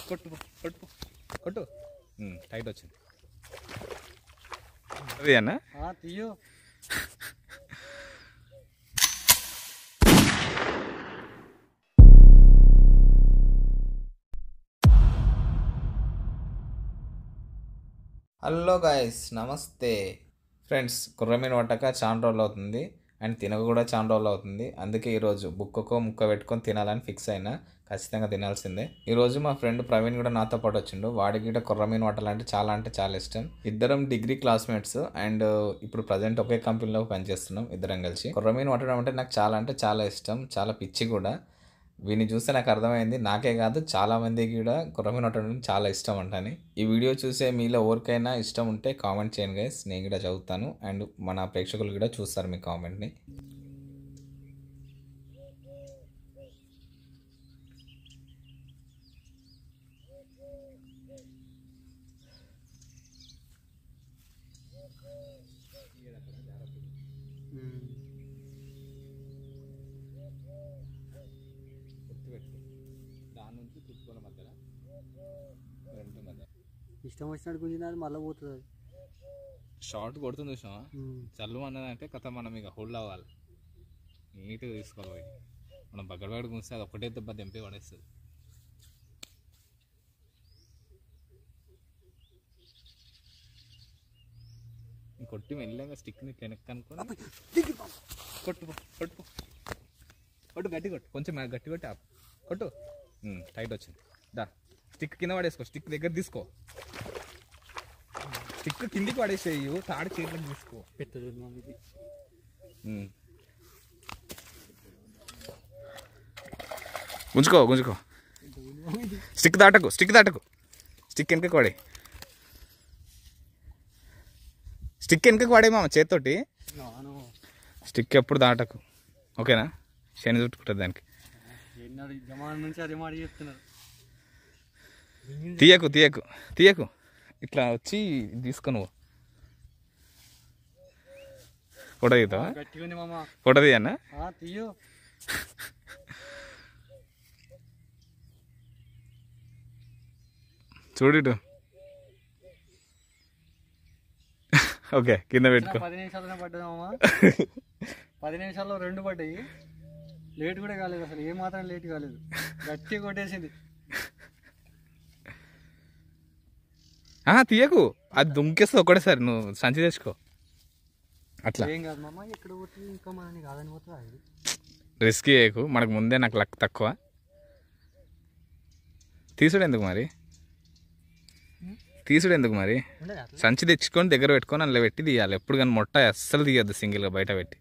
కొట్టు కొట్టు కొట్టు టైట్ వచ్చింది అది అన్న తీయో. హలో గాయస్, నమస్తే ఫ్రెండ్స్. కుర్రమీను పట్టక చాలా రోజులు అవుతుంది అండ్ తినక కూడా చాలా రోజులు అవుతుంది. అందుకే ఈరోజు బుక్కకో ముక్క పెట్టుకొని తినాలని ఫిక్స్ అయినా. ఖచ్చితంగా తినాల్సిందే. ఈరోజు మా ఫ్రెండ్ ప్రవీణ్ కూడా నాతో పాటు వచ్చిండు. వాడికి కూడా కుర్రమీను పట్టాలంటే చాలా ఇష్టం. ఇద్దరం డిగ్రీ క్లాస్మేట్స్ అండ్ ఇప్పుడు ప్రజెంట్ ఒకే కంపెనీలో పనిచేస్తున్నాం ఇద్దరం కలిసి. కుర్రమీను పట్టడం అంటే నాకు చాలా ఇష్టం, చాలా పిచ్చి కూడా. వీని చూస్తే నాకు అర్థమైంది, నాకే కాదు చాలా మందికి కూడా కుర్రమీను పట్టడం చాలా ఇష్టం అంటని. ఈ వీడియో చూసే మీలో ఎవరికైనా ఇష్టం ఉంటే కామెంట్ చేయండి గైస్, నేను కూడా చదువుతాను అండ్ మన ప్రేక్షకులు కూడా చూస్తారు మీ కామెంట్ని. ఇష్టం వచ్చినట్టు గుంజినది మళ్ళీ పోతుంది. షార్ట్ కొడుతుంది చూసావా, చల్లు అన్నదంటే కథ మనం ఇక హోల్డ్ అవ్వాలి, నీట్గా తీసుకోవాలి. మనం బగ్గడ గుంస్తే అది ఒకటే దెబ్బ దెంపి పడేస్తుంది. కొట్టి మెల్లగా స్టిక్ని వెనక్కి అనుకొని కొట్టు కొట్టు కొట్టు, గట్టి కొట్టు, కొంచెం గట్టి కొట్టి ఆపు, కొట్టు. టైట్ వచ్చింది. దా స్టిక్ కింద పడేసుకో, స్టిక్ దగ్గర తీసుకో, స్టిక్ కిందికి పడేసేయు, తాడు చేతికి తీసుకో. గుంజుకో గుంజుకో, స్టిక్ దాటకు, స్టిక్ వెనకకి పడే, స్టిక్ వెనకకి పడే మామ చేత్తోటి. స్టిక్ ఎప్పుడు దాటకు, ఓకేనా? శని చుట్టుకుంటుంది దానికి. తీయకు తీయకు తీయకు, ఇట్లా వచ్చి తీసుకో. నువ్వు ఫోటో తీస్తావా? ఫోటో తీయన్నా? చూడు. ఓకే, కింద పెట్టుకో. 10 నిమిషాలనే పడ్డది మామ. 10 నిమిషాల్లో 2 పడ్డాయి. లేట్ కూడా కాలేదు, అసలు ఏ మాత్రం లేట్ కాలేదు. గట్టి కొట్టేసింది. తీయకు, అది దుంకేస్తుంది ఒకటేసారి. నువ్వు సంచి తెచ్చుకో. అట్లా ఏం కాదు మామ, ఎక్కడ పోతుంది ఇంకా మనని కాదని పోతుందా? రిస్క్ చేయకు, మనకు ముందే నాకు లక్ తక్కువ. తీసుడు ఎందుకు మరి సంచి తెచ్చుకొని దగ్గర పెట్టుకొని అందులో పెట్టి తీయాలి. ఎప్పుడు కానీ మొట్ట అస్సలు తీయద్దు సింగిల్గా బయట పెట్టి.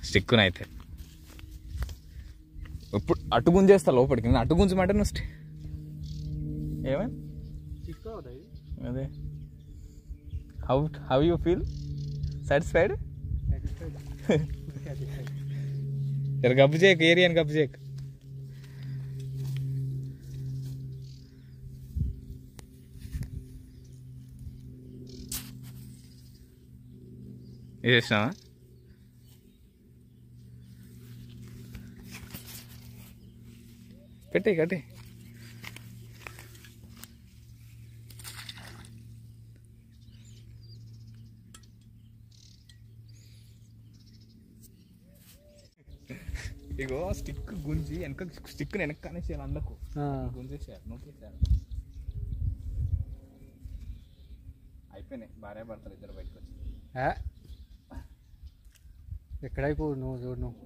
స్టిక్కునైతే ఇప్పుడు అటు గుంజేస్తా లోపలికి. నేను అటు గుంజమంటే నువ్వు ఏమైనా అదే. How you feel? సాటిస్ఫైడ్? గబ్బు చేయకు, ఏరియాని గబ్బు చేయకు. ఇది చేసినావా? కట్టే ఇగో స్టిక్ గుంజి వెనక, స్టిక్ వెనక్కి అనేసేయాలి, అందుకు గుంజేసేయాలి, నొక్కేసేయాలి. అయిపోయినాయి, భార్య భర్తలు ఇద్దరు బయటకు వచ్చి. ఎక్కడైపో నువ్వు చూడు. నువ్వు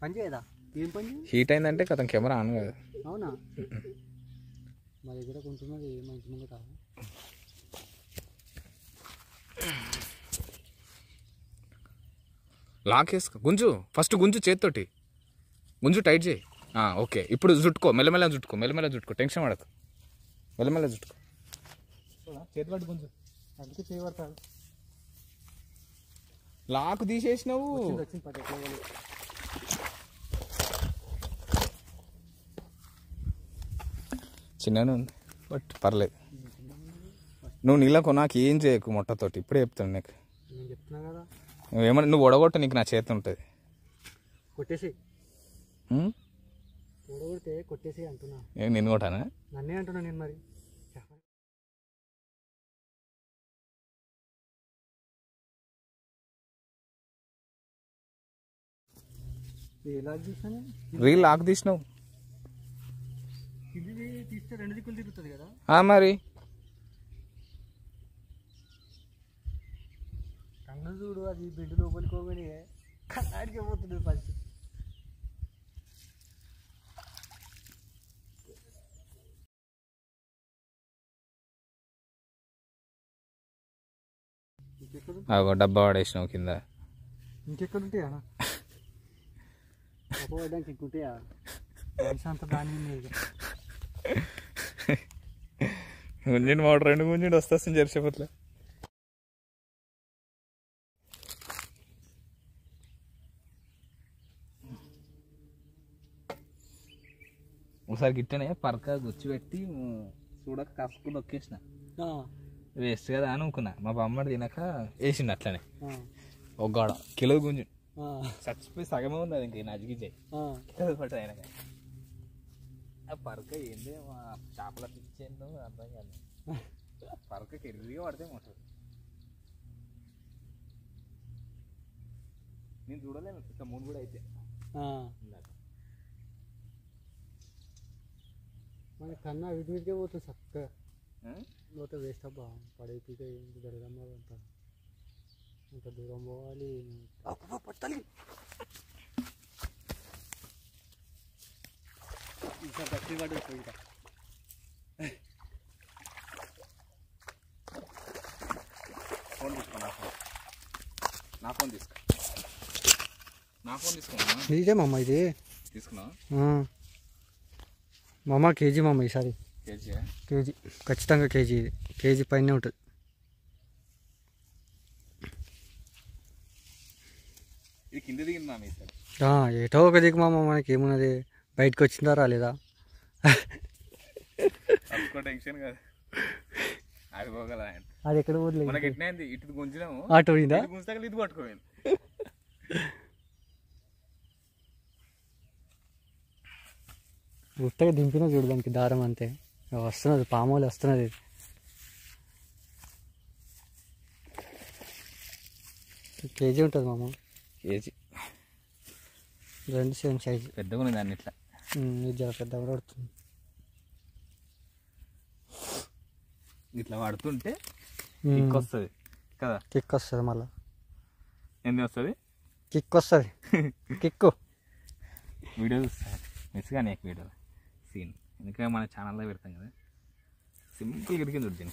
పని చేయదా? ఏం పని? హీట్ అయిందంటే కథం కెమెరా ఆన్ కదా. అవునా? మా దగ్గర కొంటున్నది మంచి ముందు కాదు. లాక్ వేసుకో, గుంజు ఫస్ట్, గుంజు చేతితోటి గుంజు, టైట్ చేయి. ఓకే ఇప్పుడు చుట్టుకో, మెల్లమెల్ల చుట్టుకో, టెన్షన్ పడకు, మెల్లమెల్ల చుట్టుకో. చేతి పట్టు కొంచెం, అందుకే చేయబడతాడు. లాక్ తీసేసినావు. వచ్చింది పట్టు ఎట్లా పోలేదు. చిన్ననే ఉంది బట్ పర్లేదు. నువ్వు నీళ్ళకు నాకు ఏం చేయకు మొట్టతోటి, ఇప్పుడే చెప్తాను నీకు. నేను చెప్తున్నా కదా, నువ్వేమన్నా నువ్వు ఒడగొట్ట, నీకు నా చేతి ఉంటుంది. కొట్టేసి ఓడగొడితే కొట్టేసి అంటున్నా. నిన్ను కొట్టానా? నన్నే అంటున్నా నేను. మరి ఎలా తీసాను? రీల్ లాక్ తీసినావు ఇది తీస్తే 2 దిక్కులు తిరుగుతుంది కదా. మరి కన్ను చూడు, అది బెడ్ లోపలికి పోగానే కన్నాడికి పోతుంది ఫస్ట్. డబ్బా పడేసినావు కింద. ఇంకెక్కడ ఉంటాయా పోవడానికి? ఇంకుంటాయా? పైసా అంతా దాని మీద. గుంజిండి మోటర్ 2 గుంజిండి వస్తాను జరిసేపట్ల. ఒకసారి గిట్టనే పరక గుచ్చి పెట్టి చూడక కసుకు నొక్కేసిన, వేస్ట్ కదా అనుకున్నా. మా బామ్మడి తినక వేసిండు అట్లనే ఒక గోడ కిలో గుంజి చచ్చిపోయి సగమే ఉంది. అది ఇంక నజిగిజాయి పట్టు ఆయన. ఆ పరక ఏంది చేపల పిచ్చేందో అర్థం కాదు. పరక కెరిగా పడితే మొత్తం నేను చూడలేను. ఇట్లా 3 కూడా అయితే మన కన్నా వీటి మీదకే పోతుంది చక్కగా. పోతే వేస్ట్ అబ్బా, పడైతే ఏంటి జరగమ్మా. అంత దూరం పోవాలి. పట్టాలి ఈసారి గట్టి పడ్డది పోయిట. ఫోన్ తీసుకో, నా ఫోన్ తీసుకున్నా. ఇదే మామ, ఇది తీసుకున్నా మామ. కేజీ మామ ఈసారి. కేజీ ఖచ్చితంగా కేజీ. ఇది కేజీ పైనే ఉంటుంది. ఇది కింద దిగింది మామ ఈసారి. ఏటో ఒక దిగు మామ, మనకి ఏమున్నది, బయటకు వచ్చిందా రాలేదా? టెన్షన్ కాదు, అది పోగల. అది ఎక్కడ పోలేదు, మనకి ఎట్టినైంది. ఇటు గుంజినాము, అటు పోయిందా? గుంజాక ఇది పట్టుకోవాలి. గుట్టగా దింపినా చూడు, దానికి దారం అంతే వస్తున్నది. పామోలు వస్తున్నది. కేజీ ఉంటుంది మామ. KG 2 same size. పెద్దగా ఉంది దాన్ని. ఇట్లా ఇది చాలా పెద్దగా పడుతుంది. ఇట్లా పడుతుంటే కిక్ వస్తుంది కదా. కిక్ వస్తుంది మళ్ళీ. ఎందుకు వస్తుంది? కిక్ వస్తుంది. కిక్కు వీడియో చూస్తాను మిస్ కానీ వీడియో సీన్, ఎందుకంటే మన ఛానల్లో పెడతాం కదా. సింపుల్ గిరికింది చూడు.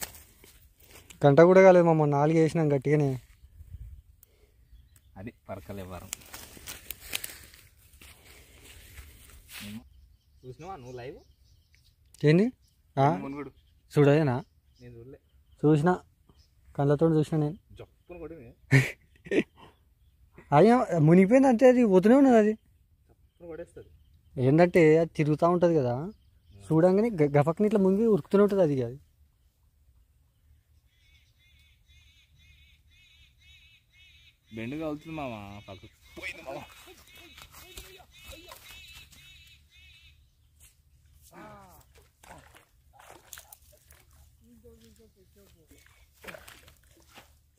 గంట కూడా కాలేదు మామ, 4 వేసినాం గట్టిగానే. అది పరకలు ఇవ్వరు. చూసినావా నువ్వు లైవ్? ఏంటి మునుగుడు చూడదేనా? నేను చూడలే. చూసిన కళ్ళతో చూసిన నేను. జప్పును కొట్టింది. అయ్యా మునిగిపోయింది అంతే, అది పోతూనే ఉన్నది. అది కొట్టేస్తుంది. ఏంటంటే అది తిరుగుతూ ఉంటుంది కదా, చూడంగానే గపక్కని ఇట్లా మునిగి ఉరుకుతూనే ఉంటుంది. అది బెండుగా అవుతుంది మామ. పక్కకు పోయింది మామ.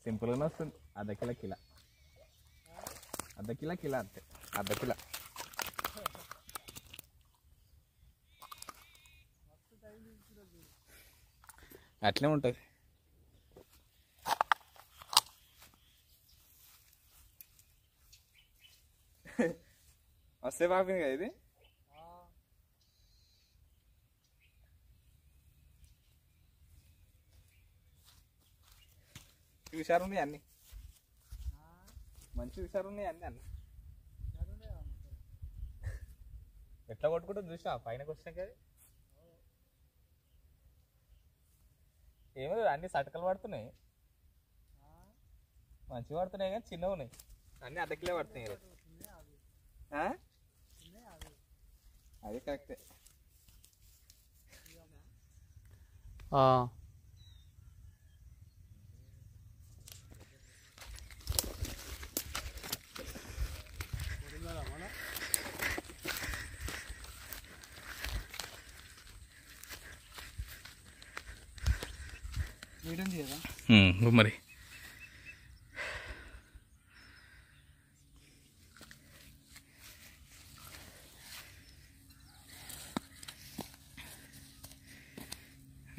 సింపుల్గానే వస్తుంది. అర్ధ కిలో అంతే. అర్ధ కిలో అట్లే ఉంటుంది. వస్తే బాగుంది కదా ఇది. హుషారు ఉన్నాయి అన్ని, మంచి హుషారు ఉన్నాయి అన్ని. ఎట్లా కొట్టుకుంటుంది చూసా పైనకి వచ్చినాక అది ఏమో అన్ని సటకలు పడుతున్నాయి, మంచిగా పడుతున్నాయి కానీ చిన్నగా ఉన్నాయి, అన్నీ అద్దకిలే పడుతున్నాయి. అది కరెక్టే. మరి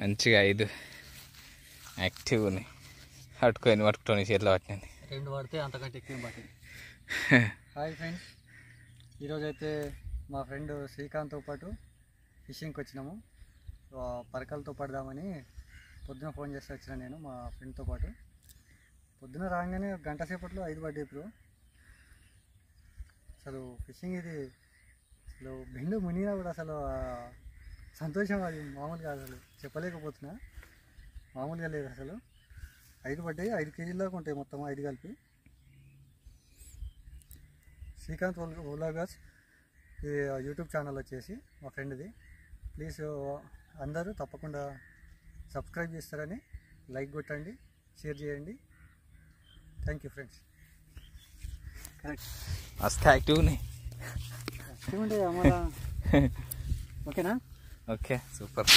మంచిగా 5 యాక్టివ్ ఉన్నాయి, పట్టుకొని చేతిలో పట్టినది 2 పడితే అంతకంటే ఎక్కువ పట్టింది. హాయ్ ఫ్రెండ్స్, ఈరోజైతే మా ఫ్రెండ్ శ్రీకాంత్తో పాటు ఫిషింగ్కి వచ్చినాము. పరకలతో పడదామని పొద్దున ఫోన్ చేసి వచ్చిన నేను మా ఫ్రెండ్తో పాటు. పొద్దున రాగానే గంట సేపట్లో 5 పడ్డాయి బ్రో. అసలు ఫిషింగ్ ఇది అసలు బెండు మునిగినా కూడా అసలు సంతోషం అది మామూలుగా అసలు చెప్పలేకపోతున్నా, మామూలుగా లేదు అసలు. 5 పడ్డాయి, 5 కేజీల దాకా ఉంటాయి మొత్తం 5 కలిపి. శ్రీకాంత్ వ్లాగర్స్ ఇది యూట్యూబ్ ఛానల్ వచ్చేసి మా ఫ్రెండ్ది. ప్లీజ్ అందరూ తప్పకుండా సబ్స్క్రైబ్ చేస్తారని లైక్ కొట్టండి, షేర్ చేయండి. Thank you friends. కరెక్ట్, మస్తు యాక్టివ్ ఉన్నాయి. యాక్టివ్ ఉంటాయి అమ్మాలా. ఓకేనా? Okay, super.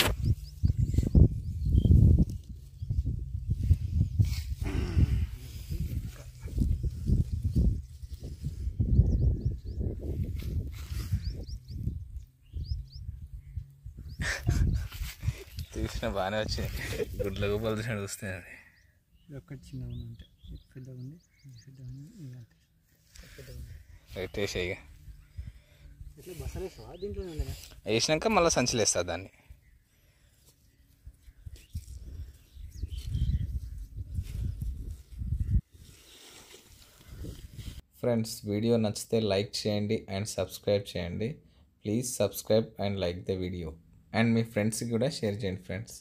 చూసిన బాగానే వచ్చాయి, గుడ్ల గొప్పలు చూసినట్టు వస్తాయి. అది ఒక్కటి చిన్నగా ఉందంటే పెద్దగా ఉంది, పెద్దగా ఉంది. పెట్టేసే ఇక ఇట్లా బసలేసావా దీంట్లోనే ఉండేనా? వేసినాక మళ్ళీ సంచులు వేస్తా దాన్ని. ఫ్రెండ్స్, వీడియో నచ్చితే లైక్ చేయండి అండ్ సబ్స్క్రైబ్ చేయండి. Please subscribe and like the video and మీ ఫ్రెండ్స్కి కూడా షేర్ చేయండి ఫ్రెండ్స్.